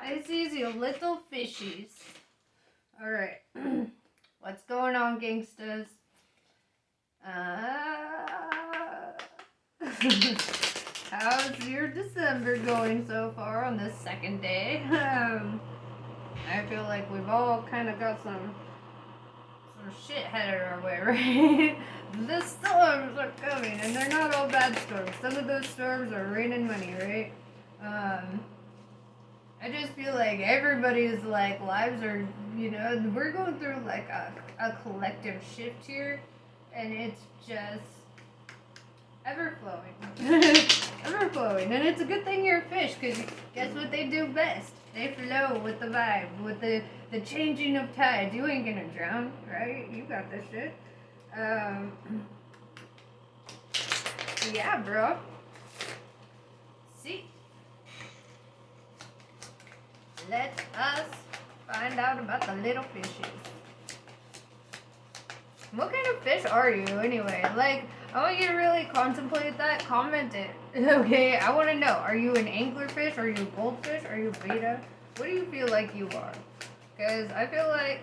Pisces, you little fishies. Alright. What's going on, gangstas? How's your December going so far on this second day? I feel like we've all kind of got some shit headed our way, right? The storms are coming, and they're not all bad storms. Some of those storms are raining money, right? I just feel like everybody's like lives are, we're going through like a collective shift here, and it's just ever flowing. Ever flowing. And it's a good thing you're a fish, because guess what they do best? They flow with the vibe, with the changing of tides. You ain't gonna drown, right? You got this shit. Yeah, bro. See? Let us find out about the little fishes. What kind of fish are you, anyway? Like, I want you to really contemplate that. Comment it. Okay, I want to know. Are you an anglerfish? Are you a goldfish? Are you a beta? What do you feel like you are? Because I feel like,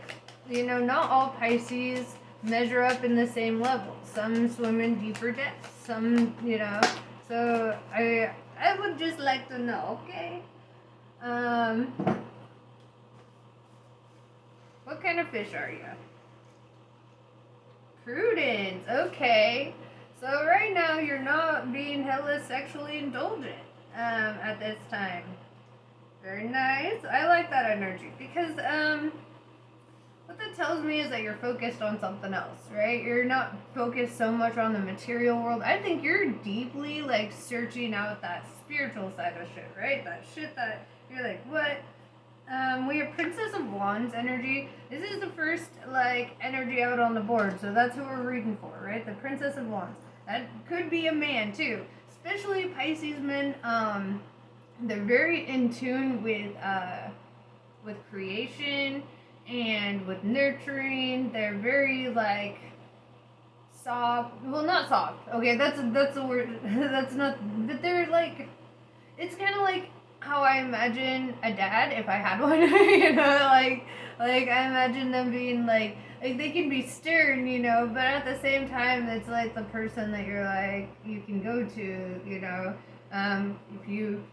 not all Pisces measure up in the same level. Some swim in deeper depths. Some, So, I would just like to know, okay? What kind of fish are you? Prudence, okay. So right now you're not being hella sexually indulgent at this time. Very nice. I like that energy because what that tells me is that you're focused on something else, right? You're not focused so much on the material world. I think you're deeply like searching out that spiritual side of shit, right? That shit that you're like, what? We have Princess of Wands energy. This is the first, energy out on the board, so that's who we're reading for, right? The Princess of Wands. That could be a man, too. Especially Pisces men, they're very in tune with creation and with nurturing. They're very, soft. Well, not soft. Okay, that's a word. That's not, but they're, it's kind of like how I imagine a dad if I had one, like I imagine them being like they can be stern, but at the same time it's like the person that you're like you can go to, if you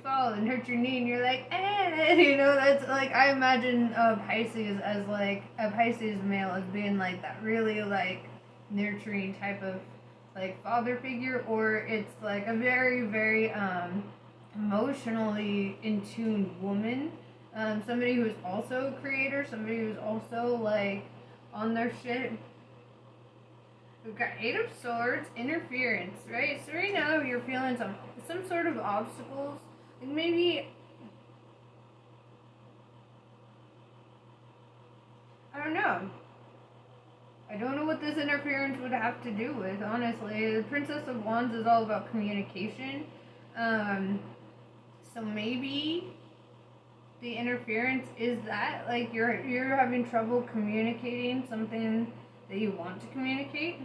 fall and hurt your knee and you're like, that's like I imagine Pisces as like a Pisces male as being like that really like nurturing type of like father figure, or it's like a very, very emotionally in tune woman, somebody who's also a creator, somebody who's also like on their shit. We've got Eight of Swords, interference, right? So right now you're feeling some sort of obstacles, and maybe I don't know. I don't know what this interference would have to do with, honestly. The Princess of Wands is all about communication. So maybe the interference is that, like, you're having trouble communicating something that you want to communicate.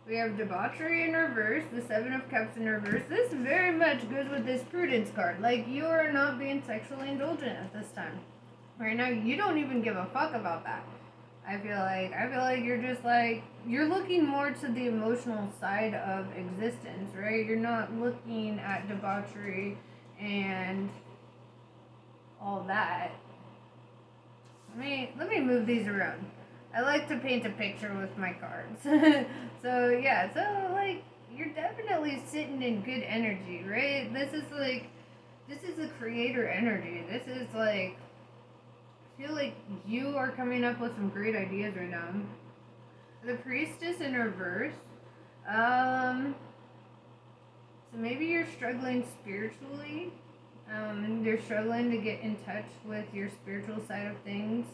We have Debauchery in reverse, the Seven of Cups in reverse. This very much goes with this Prudence card. Like, you are not being sexually indulgent at this time. Right now, you don't even give a fuck about that. I feel like you're just like, you're looking more to the emotional side of existence, right? You're not looking at debauchery and all that. Let me move these around. I like to paint a picture with my cards. So like, you're definitely sitting in good energy, right? This is a creator energy. This is like, I feel like you are coming up with some great ideas right now. The Priestess in reverse. So maybe you're struggling spiritually. You're struggling to get in touch with your spiritual side of things.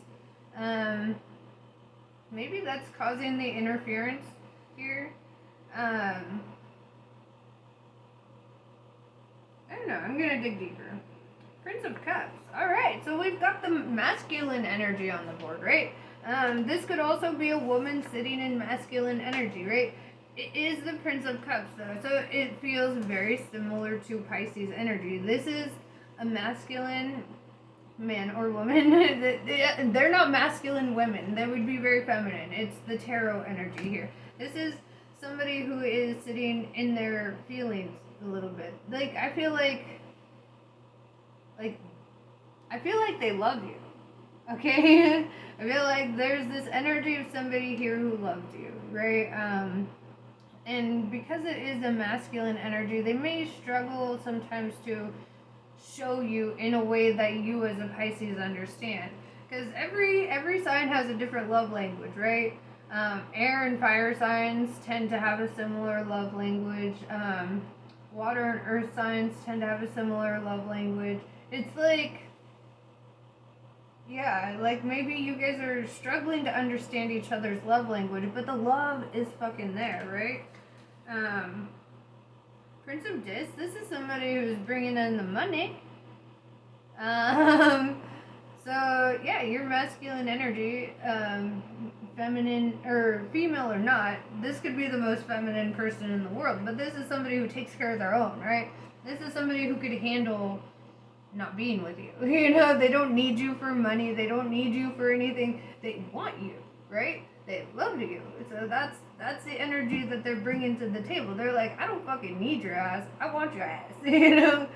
Maybe that's causing the interference here. I don't know. I'm gonna dig deeper. Prince of Cups. Alright, so we've got the masculine energy on the board, right? This could also be a woman sitting in masculine energy, right? It is the Prince of Cups, though, so it feels very similar to Pisces energy. This is a masculine man or woman. They're not masculine women. They would be very feminine. It's the tarot energy here. This is somebody who is sitting in their feelings a little bit. Like, I feel like they love you. Okay? I feel like there's this energy of somebody here who loved you, right? And because it is a masculine energy, they may struggle sometimes to show you in a way that you as a Pisces understand. Because every sign has a different love language, right? Air and fire signs tend to have a similar love language. Water and earth signs tend to have a similar love language. It's like, yeah, like maybe you guys are struggling to understand each other's love language, but the love is fucking there, right? Prince of Discs, this is somebody who's bringing in the money. So yeah, your masculine energy, feminine or female or not, this could be the most feminine person in the world, but this is somebody who takes care of their own, right? This is somebody who could handle not being with you. You know, they don't need you for money, they don't need you for anything, they want you, right? They love you. So that's the energy that they're bringing to the table. They're like, I don't fucking need your ass, I want your ass. You know,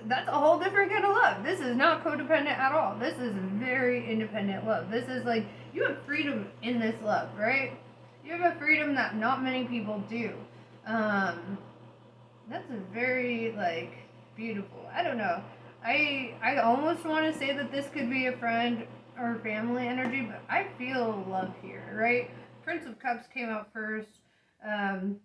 that's a whole different kind of love. This is not codependent at all. This is very independent love. This is like, you have freedom in this love, right? You have a freedom that not many people do. That's a very, like, beautiful. I don't know. I almost want to say that this could be a friend or family energy, but I feel love here, right? Prince of Cups came out first. And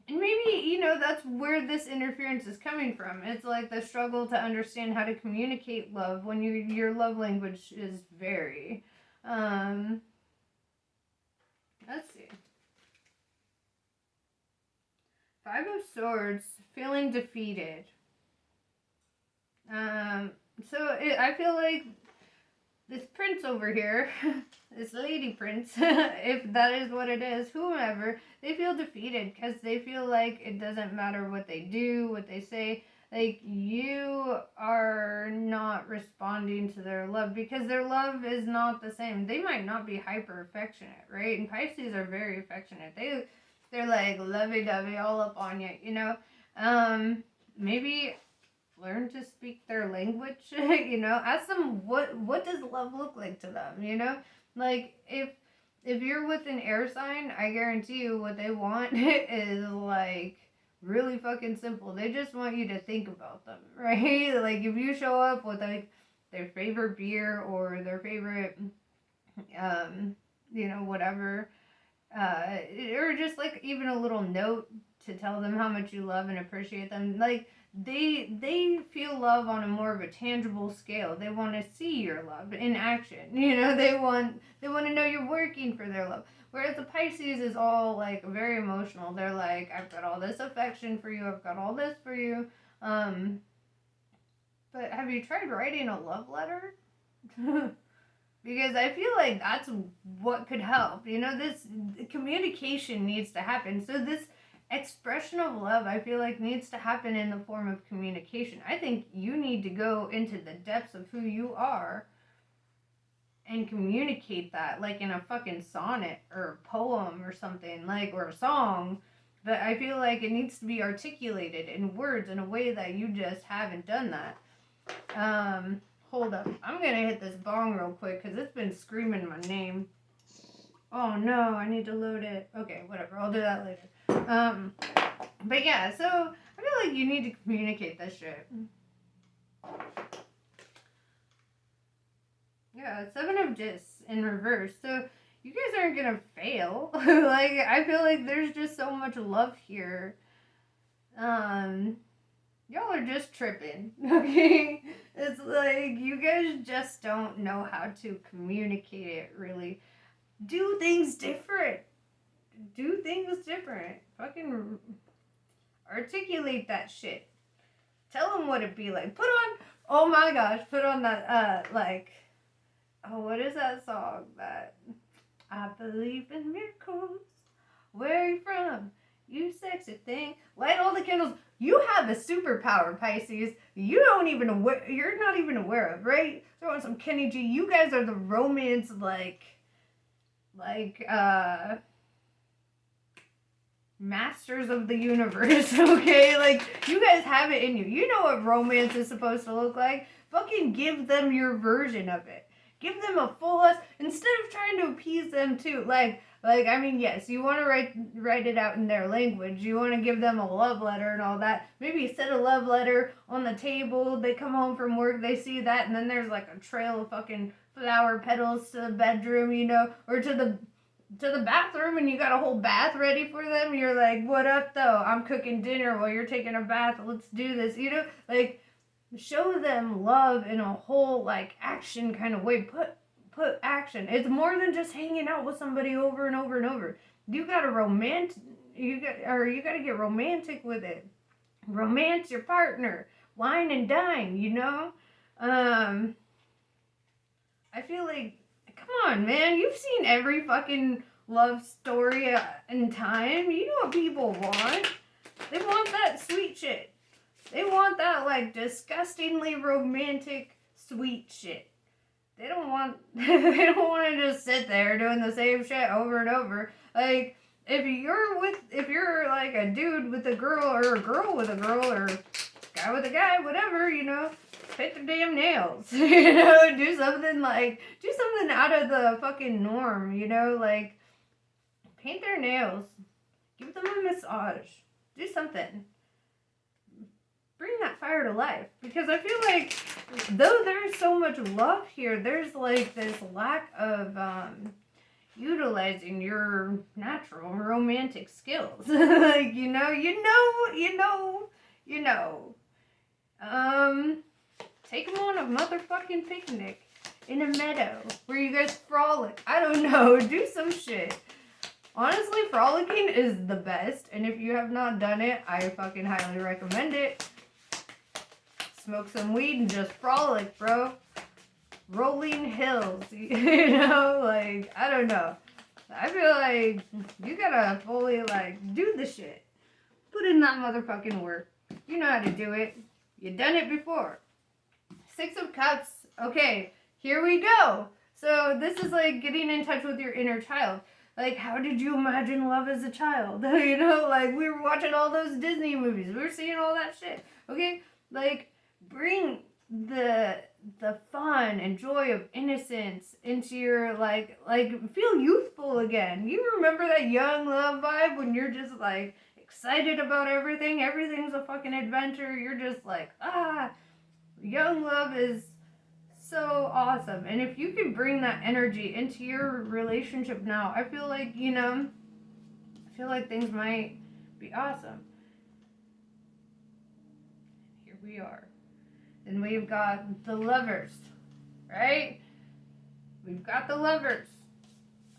maybe, you know, that's where this interference is coming from. It's like the struggle to understand how to communicate love when your love language is vary. Let's see. Five of Swords, feeling defeated. I feel like this prince over here, this lady prince, if that is what it is, whomever, they feel defeated because they feel like it doesn't matter what they do, what they say. Like, you are not responding to their love because their love is not the same. They might not be hyper affectionate, right? And Pisces are very affectionate. They're like lovey-dovey all up on you, you know? Maybe learn to speak their language. You know, ask them what does love look like to them, you know? Like, if you're with an air sign, I guarantee you what they want is like really fucking simple. They just want you to think about them, right? Like, if you show up with like their favorite beer or their favorite you know, whatever, or just like even a little note to tell them how much you love and appreciate them, like, they feel love on a more of a tangible scale. They want to see your love in action. You know, they want to know you're working for their love. Whereas the Pisces is all like very emotional. They're like, I've got all this affection for you. I've got all this for you. But have you tried writing a love letter? Because I feel like that's what could help. You know, this communication needs to happen. So this expression of love, I feel like, needs to happen in the form of communication. I think you need to go into the depths of who you are and communicate that, like in a fucking sonnet or a poem or something, like, or a song. But I feel like it needs to be articulated in words in a way that you just haven't done that. Hold up. I'm gonna hit this bong real quick because it's been screaming my name. Oh no, I need to load it. Okay, whatever. I'll do that later. But yeah, so I feel like you need to communicate this shit. Yeah, Seven of Discs in reverse. So you guys aren't gonna fail. Like, I feel like there's just so much love here. Y'all are just tripping, okay? It's like you guys just don't know how to communicate it, really. Do things different. Do things different. Fucking articulate that shit. Tell them what it'd be like. Put on, oh my gosh, put on that, like, oh, what is that song that, I believe in miracles. Where are you from? You sexy thing. Light all the candles. You have a superpower, Pisces. You're not even aware of, right? Throw on some Kenny G. You guys are the romance, masters of the universe, okay? Like, you guys have it in you. You know what romance is supposed to look like. Fucking give them your version of it. Give them a full instead of trying to appease them too. I mean, yes, you want to write it out in their language. You want to give them a love letter and all that. Maybe set a love letter on the table. They come home from work, they see that, and then there's like a trail of fucking flower petals to the bedroom, you know, or to the bathroom, and you got a whole bath ready for them. You're like, what up though? I'm cooking dinner while you're taking a bath. Let's do this, you know? Like, show them love in a whole, like, action kind of way. Put action. It's more than just hanging out with somebody over and over and over. You gotta you gotta get romantic with it. Romance your partner. Wine and dine, you know? I feel like, come on, man. You've seen every fucking love story in time. You know what people want. They want that sweet shit. They want that, like, disgustingly romantic sweet shit. They don't want to just sit there doing the same shit over and over. Like, if you're like a dude with a girl, or a girl with a girl, or guy with a guy, whatever, you know, paint their damn nails. You know, do something out of the fucking norm, you know, like, paint their nails. Give them a massage. Do something. Bring that fire to life, because I feel like though there's so much love here, there's like this lack of utilizing your natural romantic skills. Like, you know. Take them on a motherfucking picnic in a meadow where you guys frolic. I don't know, do some shit. Honestly, frolicking is the best, and if you have not done it, I fucking highly recommend it. Smoke some weed and just frolic, bro. Rolling hills, you know, like, I don't know. I feel like you gotta fully, like, do the shit. Put in that motherfucking work. You know how to do it. You've done it before. Six of Cups. Okay, here we go. So this is like getting in touch with your inner child. Like, how did you imagine love as a child? You know, like, we were watching all those Disney movies. We were seeing all that shit. Okay? Like, bring the fun and joy of innocence into your, like feel youthful again. You remember that young love vibe when you're just, like, excited about everything? Everything's a fucking adventure. You're just like, young love is so awesome. And if you can bring that energy into your relationship now, I feel like, you know, things might be awesome. Here we are. Then we've got the Lovers, right? We've got the Lovers.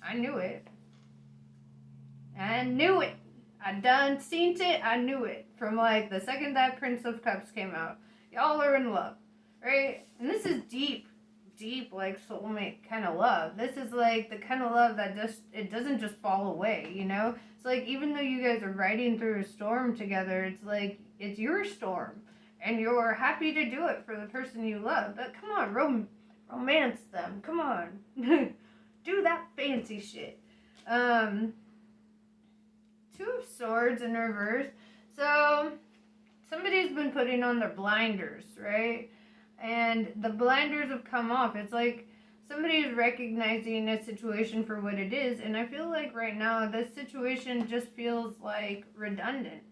I knew it. I done seen it. I knew it. From, like, the second that Prince of Cups came out. Y'all are in love, right? And this is deep, like, soulmate kind of love. This is, like, the kind of love that it doesn't just fall away, you know? It's like, even though you guys are riding through a storm together, it's like, it's your storm. And you're happy to do it for the person you love. But come on, romance them. Come on. Do that fancy shit. Two of Swords in reverse. So, somebody's been putting on their blinders, right? And the blinders have come off. It's like somebody is recognizing a situation for what it is. And I feel like right now, this situation just feels like redundant.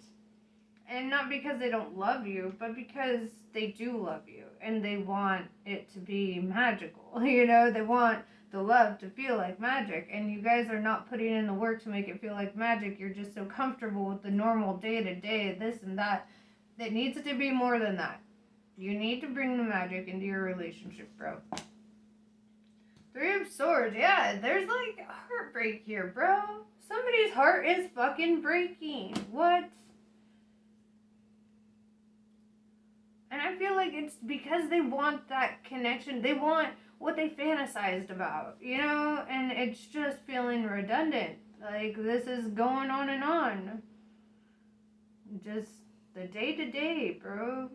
And not because they don't love you, but because they do love you. And they want it to be magical. You know, they want the love to feel like magic. And you guys are not putting in the work to make it feel like magic. You're just so comfortable with the normal day-to-day, this and that. It needs to be more than that. You need to bring the magic into your relationship, bro. Three of Swords. Yeah, there's like heartbreak here, bro. Somebody's heart is fucking breaking. What? And I feel like it's because they want that connection. They want what they fantasized about, you know? And it's just feeling redundant. Like, this is going on and on. just the day-to-day, bro.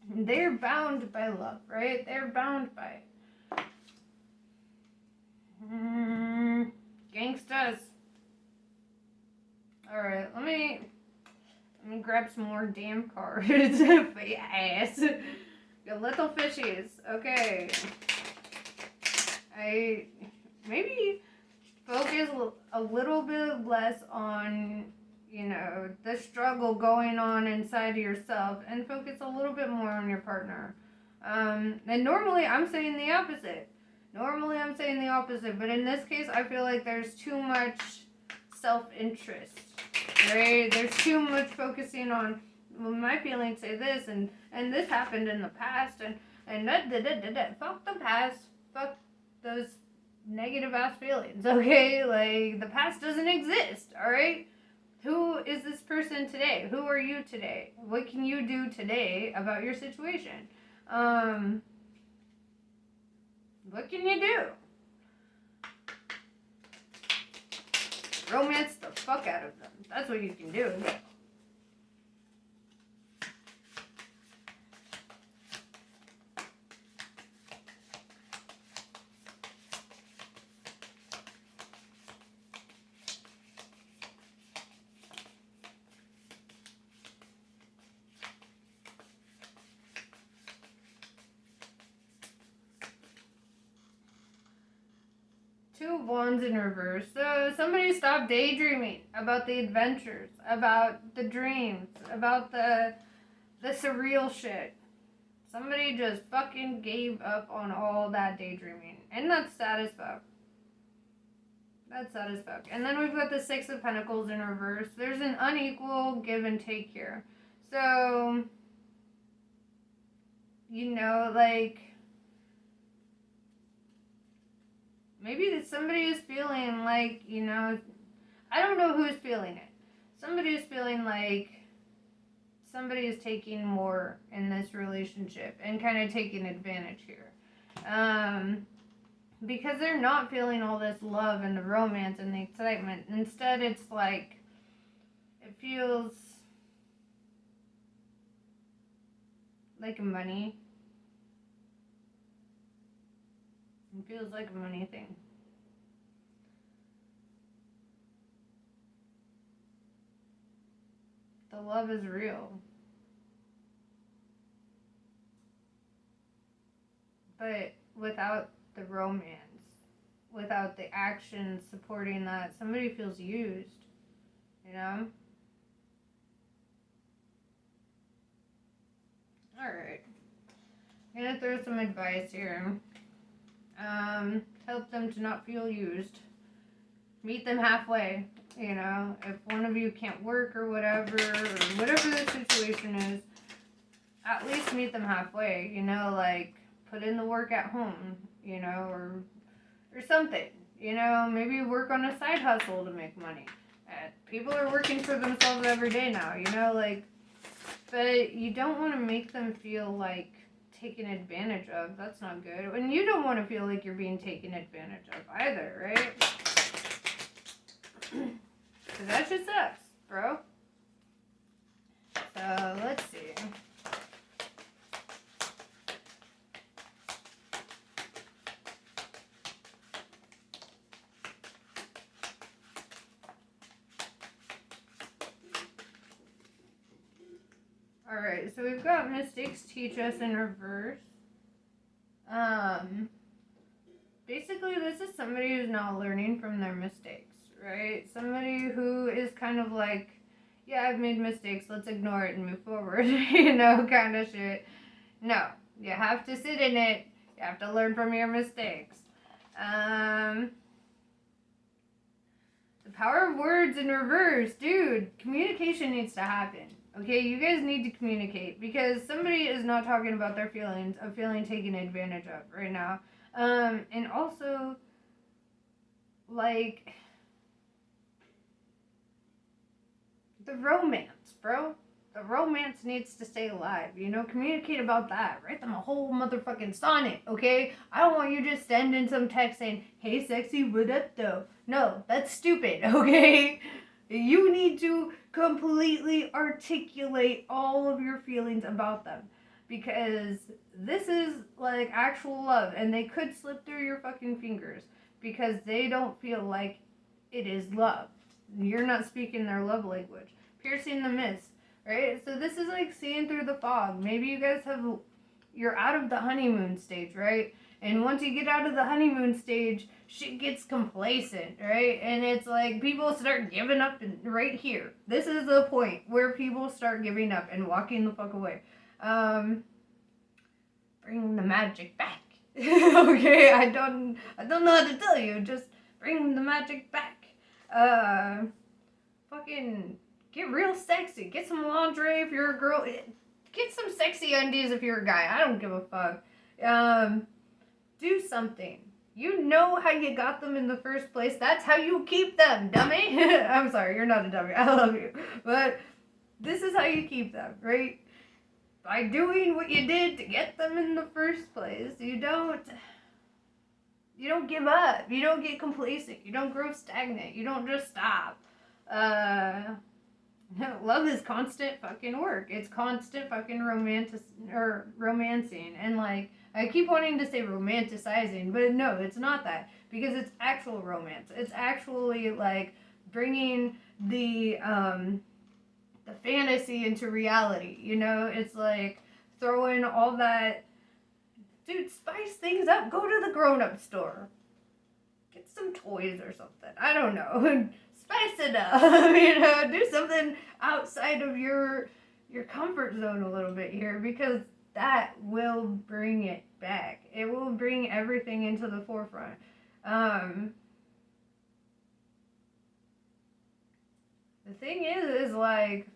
They're bound by love, right? They're bound by gangstas. Alright, let me grab some more damn cards for your ass. You little fishies. Okay. I maybe focus a little bit less on, you know, the struggle going on inside of yourself and focus a little bit more on your partner. And normally I'm saying the opposite. But in this case, I feel like there's too much self-interest, right? There's too much focusing on, well, my feelings say this, and this happened in the past, and that. Fuck the past. Fuck those negative ass feelings, okay? Like, the past doesn't exist, alright? Who is this person today? Who are you today? What can you do today about your situation? What can you do? Romance the fuck out of them. That's what you can do. Two of Wands in reverse. So somebody stop daydreaming about the adventures, about the dreams, about the surreal shit. Somebody just fucking gave up on all that daydreaming. And that's sad as fuck. That's sad as fuck. And then we've got the Six of Pentacles in reverse. There's an unequal give and take here. So, you know, like, maybe somebody is feeling like, you know, I don't know who's feeling it. Somebody is feeling like somebody is taking more in this relationship and kind of taking advantage here. Because they're not feeling all this love and the romance and the excitement. Instead, it's like, it feels like money. It feels like a money thing. The love is real. But without the romance, without the action supporting that, somebody feels used, you know? Alright. I'm gonna throw some advice here. Help them to not feel used. Meet them halfway, you know? If one of you can't work or whatever the situation is, at least meet them halfway, you know? Like, put in the work at home, you know, or something, you know, maybe work on a side hustle to make money. People are working for themselves every day now, you know, like, but you don't want to make them feel like taken advantage of. That's not good. And you don't want to feel like you're being taken advantage of either, right? So that just sucks, bro. So let's see. Alright, so we've got mistakes teach us in reverse. Basically this is somebody who's not learning from their mistakes, right? Somebody who is kind of like, yeah, I've made mistakes, let's ignore it and move forward, you know, kind of shit. No, you have to sit in it, you have to learn from your mistakes. The power of words in reverse, dude, communication needs to happen. Okay, you guys need to communicate because somebody is not talking about their feelings of feeling taken advantage of right now. And also, like, the romance, bro. The romance needs to stay alive, you know? Communicate about that. Write them a whole motherfucking sonnet, okay? I don't want you just sending some text saying, hey, sexy, what up, though? No, that's stupid, okay? You need to completely articulate all of your feelings about them. Because this is like actual love, and they could slip through your fucking fingers because they don't feel like it is love. You're not speaking their love language. Piercing the mist, right? So this is like seeing through the fog. Maybe you guys you're out of the honeymoon stage, right? And once you get out of the honeymoon stage, shit gets complacent, right? And it's like people start giving up right here. This is the point where people start giving up and walking the fuck away. Bring the magic back. Okay, I don't know how to tell you. Just bring the magic back. Fucking get real sexy. Get some lingerie if you're a girl. Get some sexy undies if you're a guy. I don't give a fuck. Do something. You know how you got them in the first place. That's how you keep them, dummy. I'm sorry, you're not a dummy. I love you. But this is how you keep them, right? By doing what you did to get them in the first place. You don't give up. You don't get complacent. You don't grow stagnant. You don't just stop. Love is constant fucking work. It's constant fucking romancing. And like, I keep wanting to say romanticizing, but no, it's not that. Because it's actual romance. It's actually like bringing the fantasy into reality, you know? It's like throwing all that, dude, spice things up. Go to the grown-up store. Get some toys or something. I don't know. Spice it up, you know? Do something outside of your comfort zone a little bit here, because that will bring it back. It will bring everything into the forefront. The thing is like,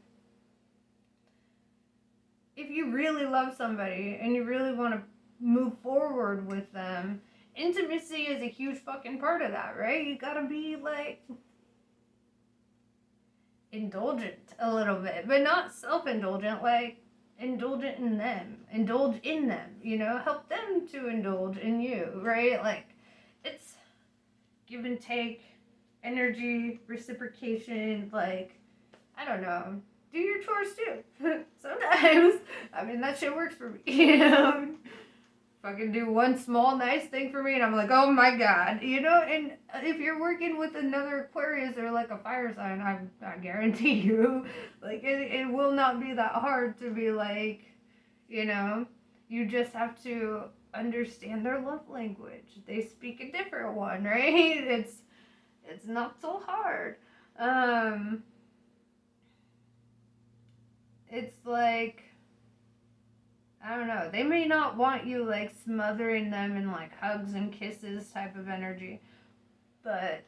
if you really love somebody and you really want to move forward with them, intimacy is a huge fucking part of that, right? You gotta be like indulgent a little bit, but not self-indulgent, like indulgent in them, indulge in them, you know, help them to indulge in you, right? Like, it's give and take, energy, reciprocation, like, I don't know, do your chores too. Sometimes, I mean, that shit works for me, you know? Fucking do one small nice thing for me and I'm like, oh my god, you know? And if you're working with another Aquarius or like a fire sign, I guarantee you, like, it will not be that hard to be like, you know, you just have to understand their love language. They speak a different one, right? It's not so hard. It's like, I don't know. They may not want you like smothering them in like hugs and kisses type of energy, but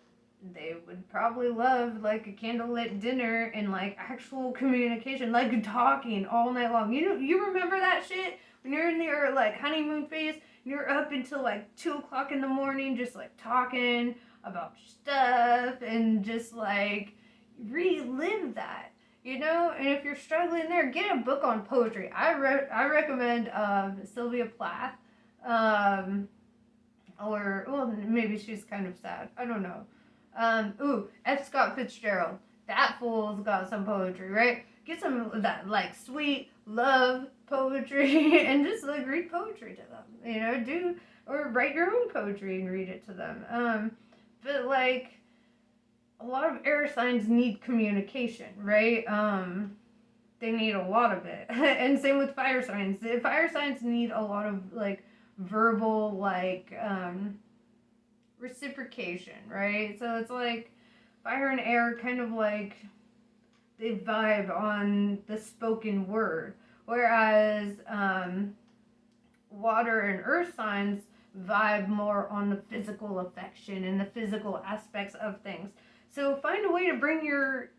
they would probably love like a candlelit dinner and like actual communication, like talking all night long. You know, you remember that shit when you're in your like honeymoon phase and you're up until like 2:00 in the morning, just like talking about stuff and just like relive that. You know, and if you're struggling there, get a book on poetry. I recommend Sylvia Plath, or well, maybe she's kind of sad. I don't know. F. Scott Fitzgerald. That fool's got some poetry, right? Get some of that like sweet love poetry and just like read poetry to them. You know, or write your own poetry and read it to them. But like, a lot of air signs need communication, right? They need a lot of it. And same with fire signs. The fire signs need a lot of like verbal like reciprocation, right? So it's like fire and air kind of like they vibe on the spoken word, whereas water and earth signs vibe more on the physical affection and the physical aspects of things. So find a way to bring your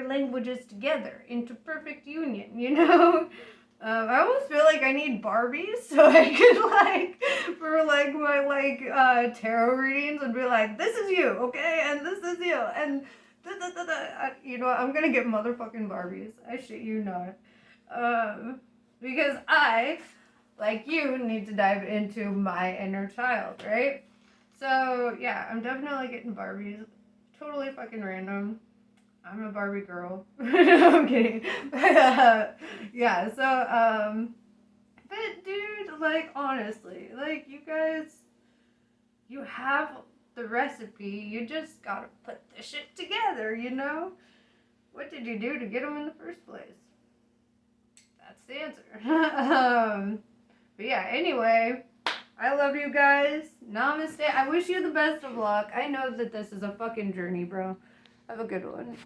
languages together into perfect union, you know? I almost feel like I need Barbies so I could like, for like my like tarot readings and be like, this is you, okay? And this is you, and you know what? I'm gonna get motherfucking Barbies. I shit you not. Because I, like you, need to dive into my inner child, right? So yeah, I'm definitely getting Barbies. Totally fucking random. I'm a Barbie girl. No, I'm kidding. Yeah, so, but dude, like, honestly, like, you guys, you have the recipe, you just gotta put the shit together, you know? What did you do to get them in the first place? That's the answer. But yeah, anyway, I love you guys. Namaste. I wish you the best of luck. I know that this is a fucking journey, bro. Have a good one.